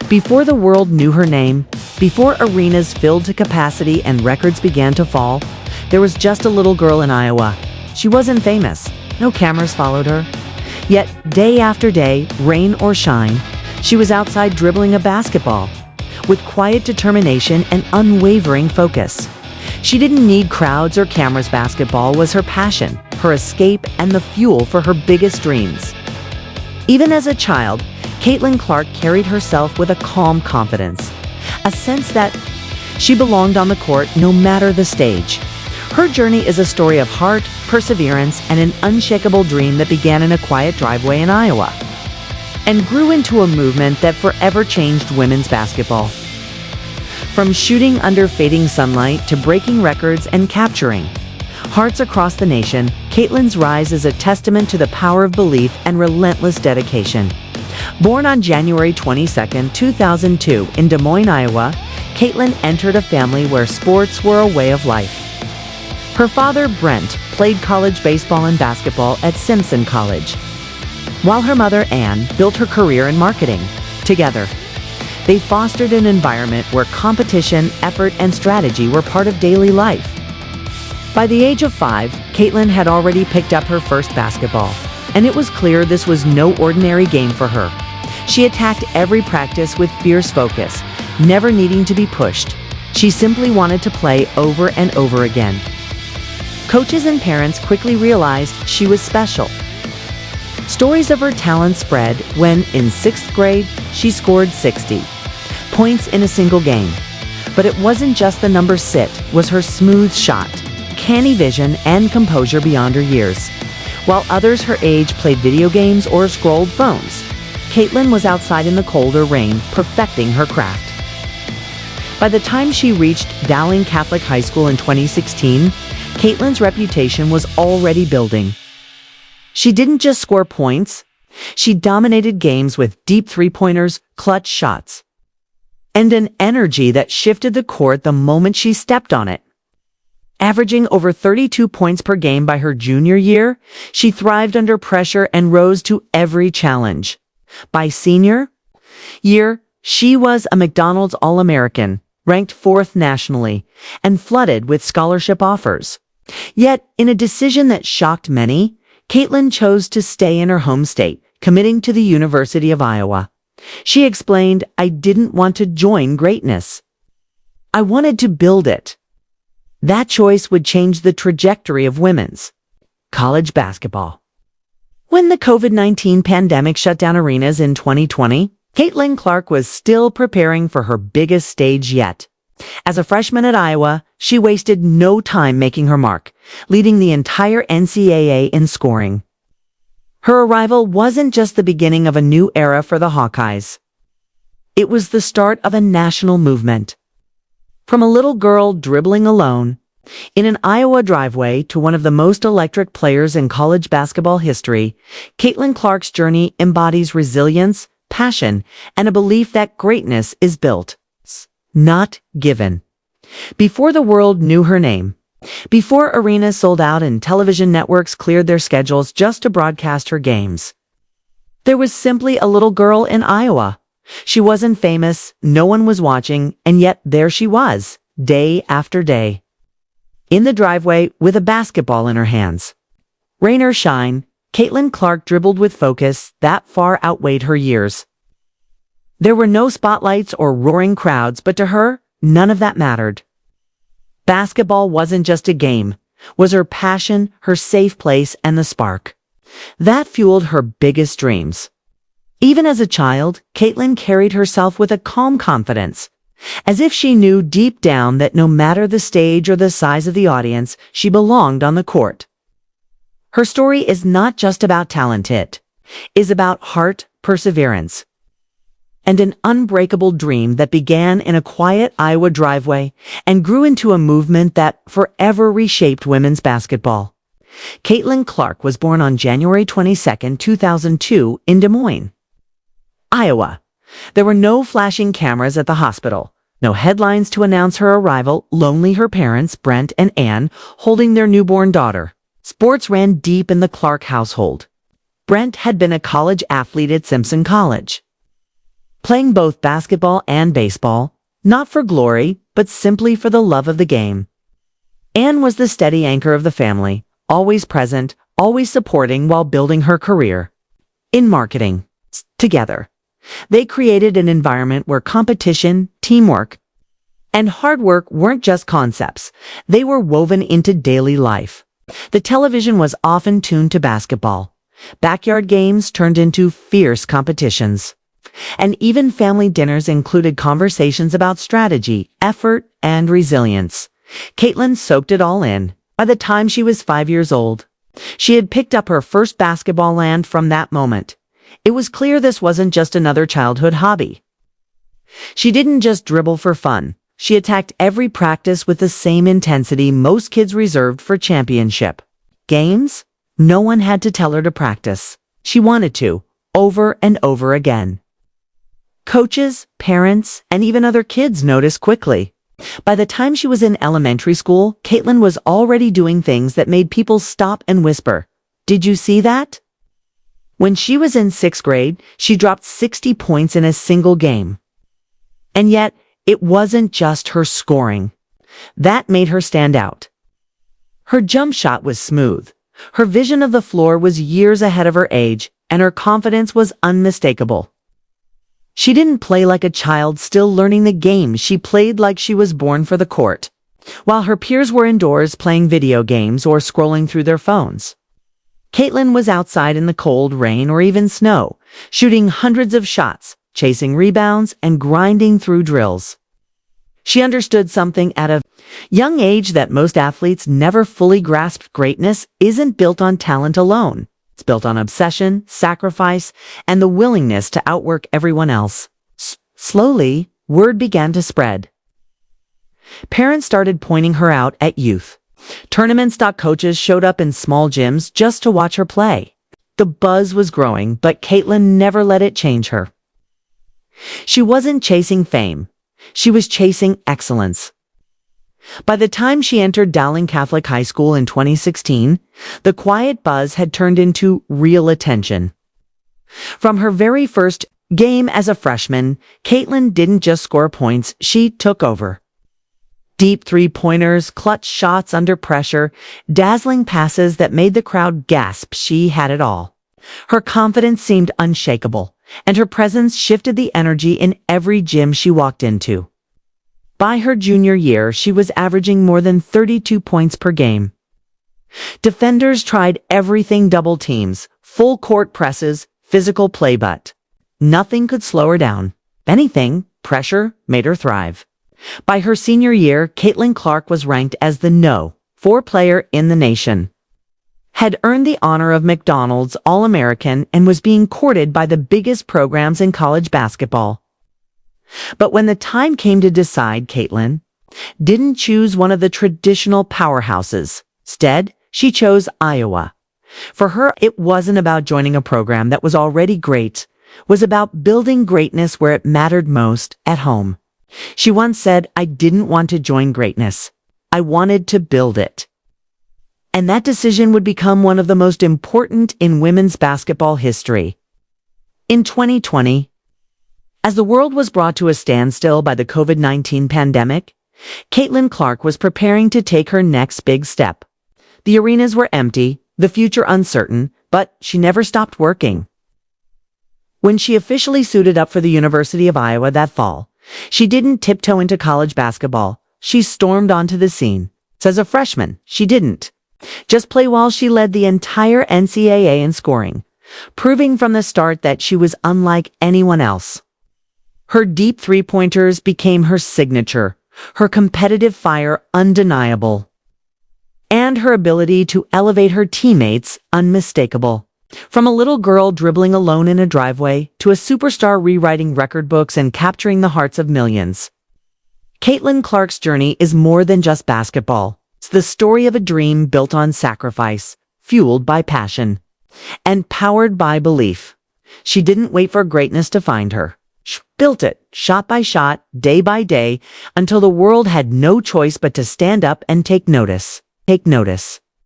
Before the world knew her name, before arenas filled to capacity and records began to fall, there was just a little girl in Iowa. She wasn't famous. No cameras followed her. Yet, day after day, rain or shine, she was outside dribbling a basketball with quiet determination and unwavering focus. She didn't need crowds or cameras. Basketball was her passion, her escape, and the fuel for her biggest dreams. Even as a child, Caitlin Clark carried herself with a calm confidence, a sense that she belonged on the court no matter the stage. Her journey is a story of heart, perseverance, and an unshakable dream that began in a quiet driveway in Iowa and grew into a movement that forever changed women's basketball. From shooting under fading sunlight to breaking records and capturing hearts across the nation, Caitlin's rise is a testament to the power of belief and relentless dedication. Born on January 22, 2002 in Des Moines, Iowa, Caitlin entered a family where sports were a way of life. Her father, Brent, played college baseball and basketball at Simpson College, while her mother, Ann, built her career in marketing. Together, they fostered an environment where competition, effort, and strategy were part of daily life. By the age of 5, Caitlin had already picked up her first basketball, and it was clear this was no ordinary game for her. She attacked every practice with fierce focus, never needing to be pushed. She simply wanted to play over and over again. Coaches and parents quickly realized she was special. Stories of her talent spread when, in 6th grade, she scored 60 points in a single game. But it wasn't just the number sit, was her smooth shot, canny vision, and composure beyond her years. While others her age played video games or scrolled phones, Caitlin was outside in the cold or rain, perfecting her craft. By the time she reached Dowling Catholic High School in 2016, Caitlin's reputation was already building. She didn't just score points, she dominated games with deep three-pointers, clutch shots, and an energy that shifted the court the moment she stepped on it. Averaging over 32 points per game by her junior year, she thrived under pressure and rose to every challenge. By senior year, she was a McDonald's All-American, ranked 4th nationally, and flooded with scholarship offers. Yet, in a decision that shocked many, Caitlin chose to stay in her home state, committing to the University of Iowa. She explained, "I didn't want to join greatness. I wanted to build it." That choice would change the trajectory of women's college basketball. When the COVID-19 pandemic shut down arenas in 2020, Caitlin Clark was still preparing for her biggest stage yet. As a freshman at Iowa, she wasted no time making her mark, leading the entire NCAA in scoring. Her arrival wasn't just the beginning of a new era for the Hawkeyes. It was the start of a national movement. From a little girl dribbling alone in an Iowa driveway to one of the most electric players in college basketball history, Caitlin Clark's journey embodies resilience, passion, and a belief that greatness is built, not given. Before the world knew her name, before arenas sold out and television networks cleared their schedules just to broadcast her games, there was simply a little girl in Iowa. She wasn't famous, no one was watching, and yet there she was, day after day, in the driveway with a basketball in her hands. Rain or shine, Caitlin Clark dribbled with focus that far outweighed her years. There were no spotlights or roaring crowds, but to her, none of that mattered. Basketball wasn't just a game, was her passion, her safe place, and the spark that fueled her biggest dreams. Even as a child, Caitlin carried herself with a calm confidence, as if she knew deep down that no matter the stage or the size of the audience, she belonged on the court. Her story is not just about talent, it is about heart, perseverance, and an unbreakable dream that began in a quiet Iowa driveway and grew into a movement that forever reshaped women's basketball. Caitlin Clark was born on January 22, 2002 in Des Moines, Iowa. There were no flashing cameras at the hospital, no headlines to announce her arrival, lonely her parents, Brent and Ann, holding their newborn daughter. Sports ran deep in the Clark household. Brent had been a college athlete at Simpson College, playing both basketball and baseball, not for glory, but simply for the love of the game. Anne was the steady anchor of the family, always present, always supporting while building her career. In marketing, together, they created an environment where competition, teamwork, and hard work weren't just concepts. They were woven into daily life. The television was often tuned to basketball. Backyard games turned into fierce competitions. And even family dinners included conversations about strategy, effort, and resilience. Caitlin soaked it all in. By the time she was 5 years old, she had picked up her first basketball land from that moment. It was clear this wasn't just another childhood hobby. She didn't just dribble for fun. She attacked every practice with the same intensity most kids reserved for championship games. No one had to tell her to practice. She wanted to, over and over again. Coaches, parents, and even other kids noticed quickly. By the time she was in elementary school, Caitlin was already doing things that made people stop and whisper, "Did you see that?" When she was in 6th grade, she dropped 60 points in a single game. And yet, it wasn't just her scoring that made her stand out. Her jump shot was smooth. Her vision of the floor was years ahead of her age, and her confidence was unmistakable. She didn't play like a child still learning the game. She played like she was born for the court, while her peers were indoors playing video games or scrolling through their phones. Caitlin was outside in the cold, rain, or even snow, shooting hundreds of shots, chasing rebounds, and grinding through drills. She understood something at a young age that most athletes never fully grasped. Greatness isn't built on talent alone. It's built on obsession, sacrifice, and the willingness to outwork everyone else. Slowly, word began to spread. Parents started pointing her out at youth tournaments. Coaches showed up in small gyms just to watch her play. The buzz was growing, but Caitlin never let it change her. She wasn't chasing fame. She was chasing excellence. By the time she entered Dowling Catholic High School in 2016, the quiet buzz had turned into real attention. From her very first game as a freshman, Caitlin didn't just score points, she took over. Deep three-pointers, clutch shots under pressure, dazzling passes that made the crowd gasp. She had it all. Her confidence seemed unshakable, and her presence shifted the energy in every gym she walked into. By her junior year, she was averaging more than 32 points per game. Defenders tried everything: double teams, full court presses, physical play, but nothing could slow her down. Anything, pressure made her thrive. By her senior year, Caitlin Clark was ranked as the No. 4 player in the nation, had earned the honor of McDonald's All-American, and was being courted by the biggest programs in college basketball. But when the time came to decide, Caitlin didn't choose one of the traditional powerhouses. Instead, she chose Iowa. For her, it wasn't about joining a program that was already great. It was about building greatness where it mattered most, at home. She once said, "I didn't want to join greatness. I wanted to build it." And that decision would become one of the most important in women's basketball history. In 2020, as the world was brought to a standstill by the COVID-19 pandemic, Caitlin Clark was preparing to take her next big step. The arenas were empty, the future uncertain, but she never stopped working. When she officially suited up for the University of Iowa that fall, she didn't tiptoe into college basketball. She stormed onto the scene. As a freshman, she didn't just play well, she led the entire NCAA in scoring, proving from the start that she was unlike anyone else. Her deep three-pointers became her signature, her competitive fire undeniable, and her ability to elevate her teammates unmistakable. From a little girl dribbling alone in a driveway to a superstar rewriting record books and capturing the hearts of millions, Caitlin Clark's journey is more than just basketball. It's the story of a dream built on sacrifice, fueled by passion, and powered by belief. She didn't wait for greatness to find her. She built it, shot by shot, day by day, until the world had no choice but to stand up and take notice. Take notice.